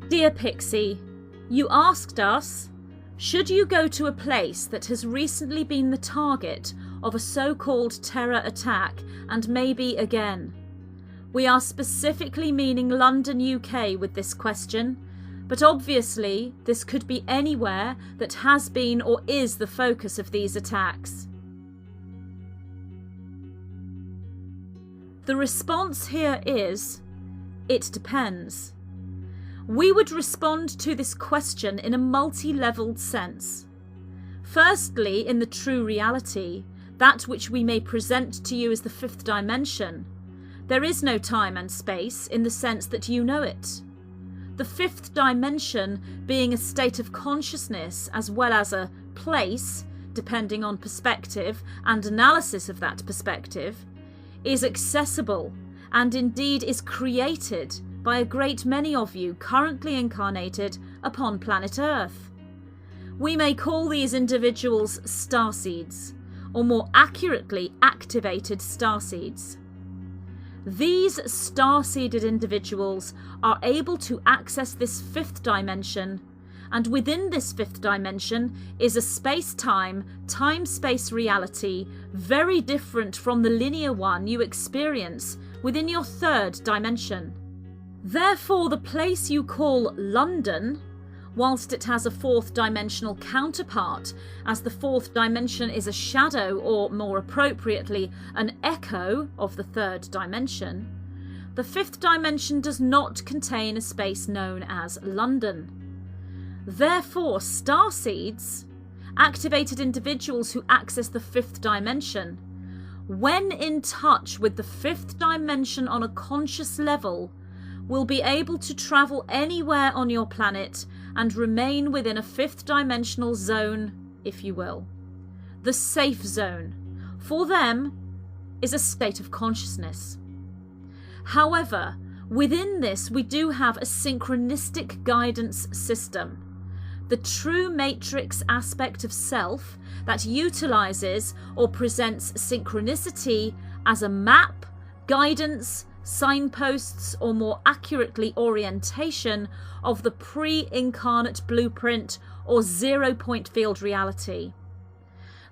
Dear Pixie, you asked us, should you go to a place that has recently been the target of a so-called terror attack and maybe again? We are specifically meaning London, UK with this question, but obviously this could be anywhere that has been or is the focus of these attacks. The response here is, it depends. We would respond to this question in a multi-leveled sense. Firstly, in the true reality, that which we may present to you as the fifth dimension. There is no time and space in the sense that you know it. The fifth dimension being a state of consciousness as well as a place, depending on perspective and analysis of that perspective, is accessible and indeed is created by a great many of you currently incarnated upon planet Earth. We may call these individuals starseeds, or more accurately activated starseeds. These star-seeded individuals are able to access this fifth dimension, and within this fifth dimension is a space-time, time-space reality very different from the linear one you experience within your third dimension. Therefore, the place you call London, whilst it has a fourth dimensional counterpart, as the fourth dimension is a shadow, or more appropriately, an echo of the third dimension, the fifth dimension does not contain a space known as London. Therefore, starseeds, activated individuals who access the fifth dimension, when in touch with the fifth dimension on a conscious level, will be able to travel anywhere on your planet and remain within a fifth dimensional zone, if you will. The safe zone, for them, is a state of consciousness. However, within this we do have a synchronistic guidance system, the true matrix aspect of self that utilises or presents synchronicity as a map, guidance, signposts, or more accurately orientation of the pre-incarnate blueprint or zero-point field reality.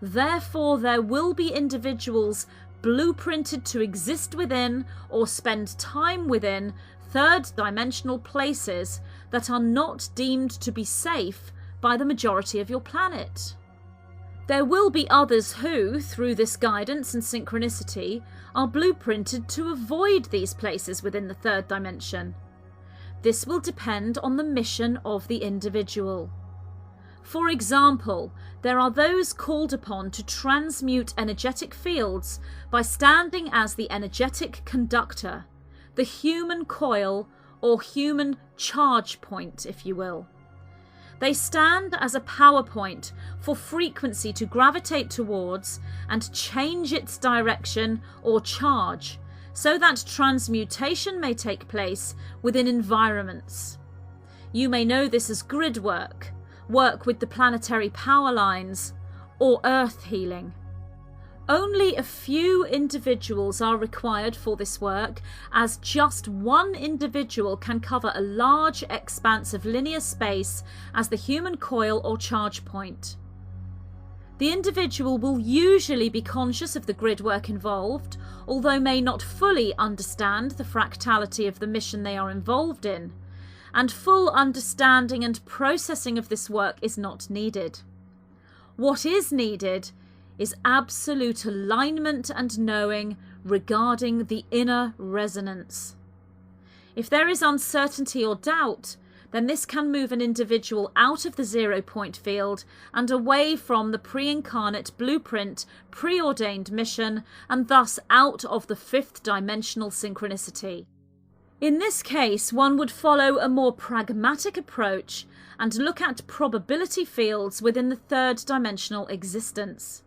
Therefore, there will be individuals blueprinted to exist within or spend time within third dimensional places that are not deemed to be safe by the majority of your planet. There will be others who, through this guidance and synchronicity, are blueprinted to avoid these places within the third dimension. This will depend on the mission of the individual. For example, there are those called upon to transmute energetic fields by standing as the energetic conductor, the human coil or human charge point, if you will. They stand as a power point for frequency to gravitate towards and change its direction or charge, so that transmutation may take place within environments. You may know this as grid work with the planetary power lines, or earth healing. Only a few individuals are required for this work, as just one individual can cover a large expanse of linear space as the human coil or charge point. The individual will usually be conscious of the grid work involved, although may not fully understand the fractality of the mission they are involved in, and full understanding and processing of this work is not needed. What is needed is absolute alignment and knowing regarding the inner resonance. If there is uncertainty or doubt, then this can move an individual out of the zero-point field and away from the pre-incarnate blueprint, preordained mission, and thus out of the fifth dimensional synchronicity. In this case, one would follow a more pragmatic approach and look at probability fields within the third dimensional existence.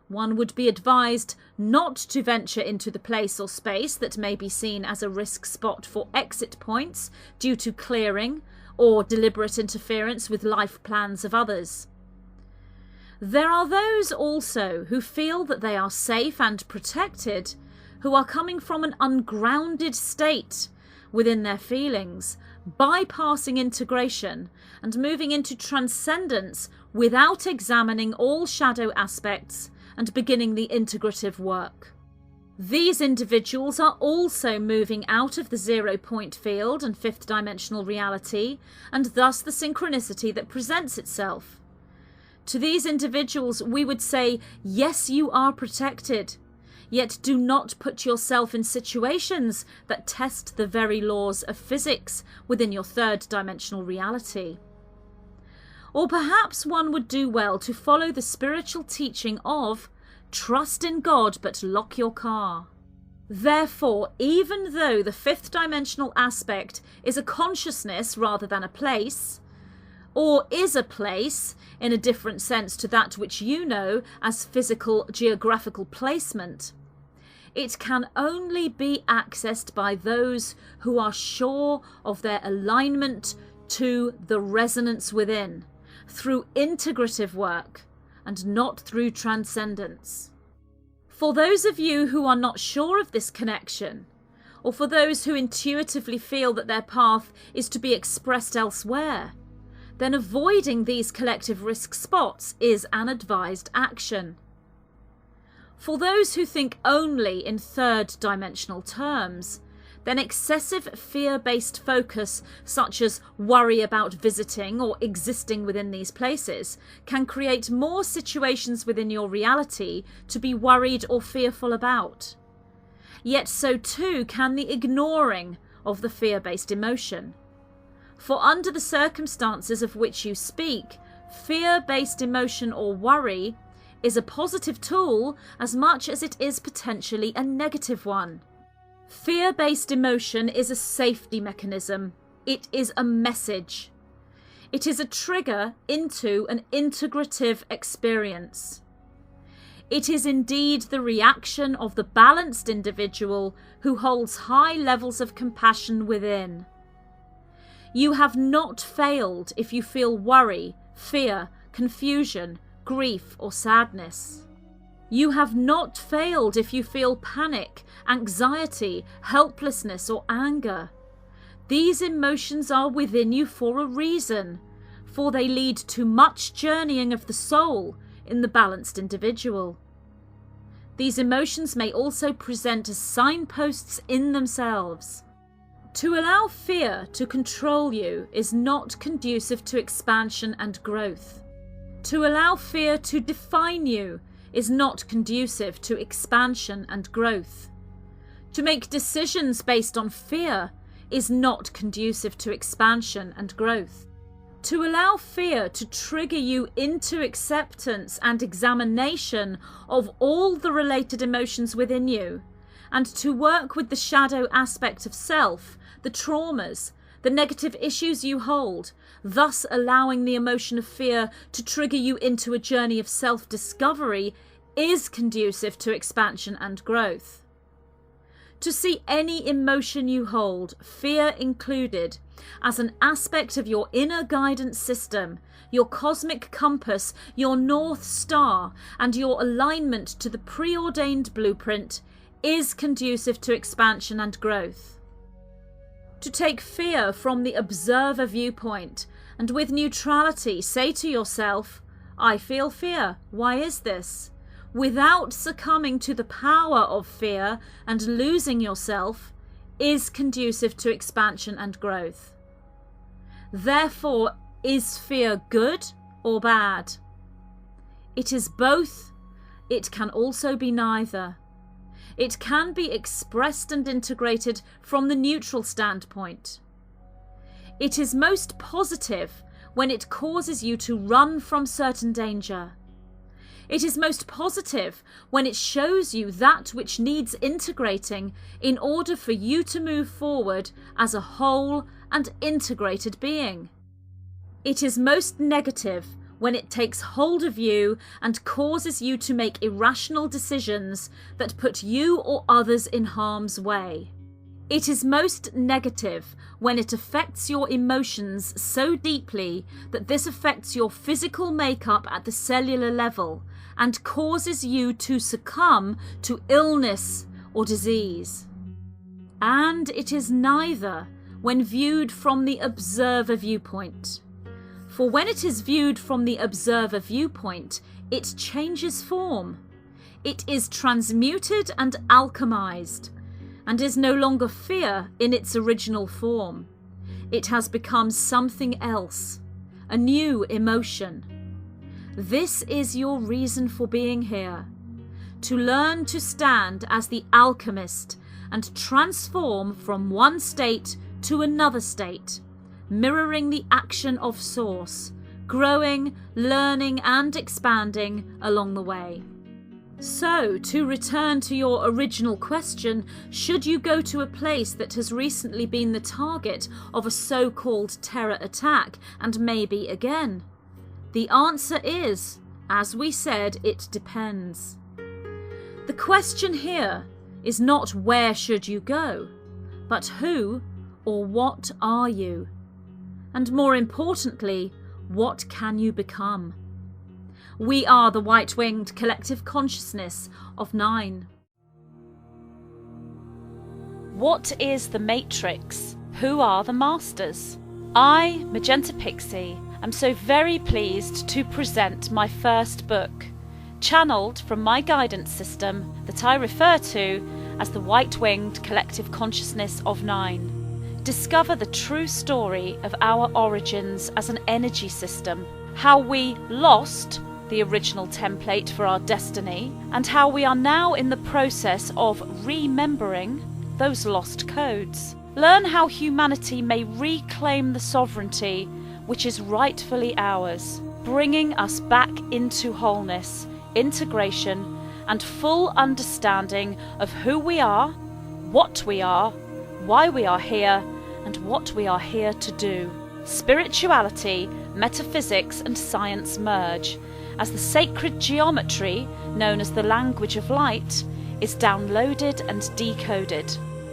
One would be advised not to venture into the place or space that may be seen as a risk spot for exit points due to clearing or deliberate interference with life plans of others. There are those also who feel that they are safe and protected, who are coming from an ungrounded state within their feelings, bypassing integration and moving into transcendence without examining all shadow aspects and beginning the integrative work. These individuals are also moving out of the 0-point field and fifth dimensional reality, and thus the synchronicity that presents itself. To these individuals we would say, yes, you are protected, yet do not put yourself in situations that test the very laws of physics within your third dimensional reality. Or perhaps one would do well to follow the spiritual teaching of trust in God but lock your car. Therefore, even though the fifth dimensional aspect is a consciousness rather than a place, or is a place in a different sense to that which you know as physical geographical placement, it can only be accessed by those who are sure of their alignment to the resonance within, through integrative work and not through transcendence. For those of you who are not sure of this connection, or for those who intuitively feel that their path is to be expressed elsewhere, then avoiding these collective risk spots is an advised action. For those who think only in third dimensional terms, then excessive fear-based focus, such as worry about visiting or existing within these places, can create more situations within your reality to be worried or fearful about. Yet so too can the ignoring of the fear-based emotion. For under the circumstances of which you speak, fear-based emotion or worry is a positive tool as much as it is potentially a negative one. Fear-based emotion is a safety mechanism. It is a message. It is a trigger into an integrative experience. It is indeed the reaction of the balanced individual who holds high levels of compassion within. You have not failed if you feel worry, fear, confusion, grief, or sadness. You have not failed if you feel panic, anxiety, helplessness, or anger. These emotions are within you for a reason, for they lead to much journeying of the soul in the balanced individual. These emotions may also present as signposts in themselves. To allow fear to control you is not conducive to expansion and growth. To allow fear to define you is not conducive to expansion and growth. To make decisions based on fear is not conducive to expansion and growth. To allow fear to trigger you into acceptance and examination of all the related emotions within you, and to work with the shadow aspect of self, the traumas, the negative issues you hold, thus allowing the emotion of fear to trigger you into a journey of self-discovery, is conducive to expansion and growth. To see any emotion you hold, fear included, as an aspect of your inner guidance system, your cosmic compass, your North Star, and your alignment to the preordained blueprint, is conducive to expansion and growth. To take fear from the observer viewpoint and with neutrality say to yourself, I feel fear, why is this? Without succumbing to the power of fear and losing yourself, is conducive to expansion and growth. Therefore, is fear good or bad? It is both. It can also be neither. It can be expressed and integrated from the neutral standpoint. It is most positive when it causes you to run from certain danger. It is most positive when it shows you that which needs integrating in order for you to move forward as a whole and integrated being. It is most negative when it takes hold of you and causes you to make irrational decisions that put you or others in harm's way. It is most negative when it affects your emotions so deeply that this affects your physical makeup at the cellular level and causes you to succumb to illness or disease. And it is neither when viewed from the observer viewpoint. For when it is viewed from the observer viewpoint, it changes form. It is transmuted and alchemized, and is no longer fear in its original form. It has become something else, a new emotion. This is your reason for being here, to learn to stand as the alchemist and transform from one state to another state, mirroring the action of Source, growing, learning and expanding along the way. So, to return to your original question, should you go to a place that has recently been the target of a so-called terror attack, and maybe again? The answer is, as we said, it depends. The question here is not where should you go, but who or what are you? And more importantly, what can you become? We are the white-winged collective consciousness of 9. What is the Matrix? Who are the masters? I, Magenta Pixie, am so very pleased to present my first book, channeled from my guidance system that I refer to as the white-winged collective consciousness of 9. Discover the true story of our origins as an energy system, how we lost the original template for our destiny, and how we are now in the process of remembering those lost codes. Learn how humanity may reclaim the sovereignty which is rightfully ours, bringing us back into wholeness, integration, and full understanding of who we are, what we are, why we are here, and what we are here to do. Spirituality, metaphysics, and science merge, as the sacred geometry, known as the language of light, is downloaded and decoded.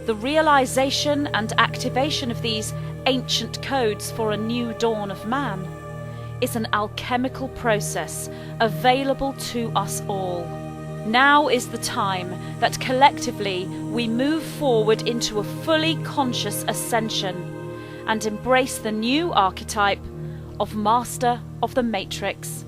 The realization and activation of these ancient codes for a new dawn of man is an alchemical process available to us all. Now is the time that collectively we move forward into a fully conscious ascension and embrace the new archetype of Master of the Matrix.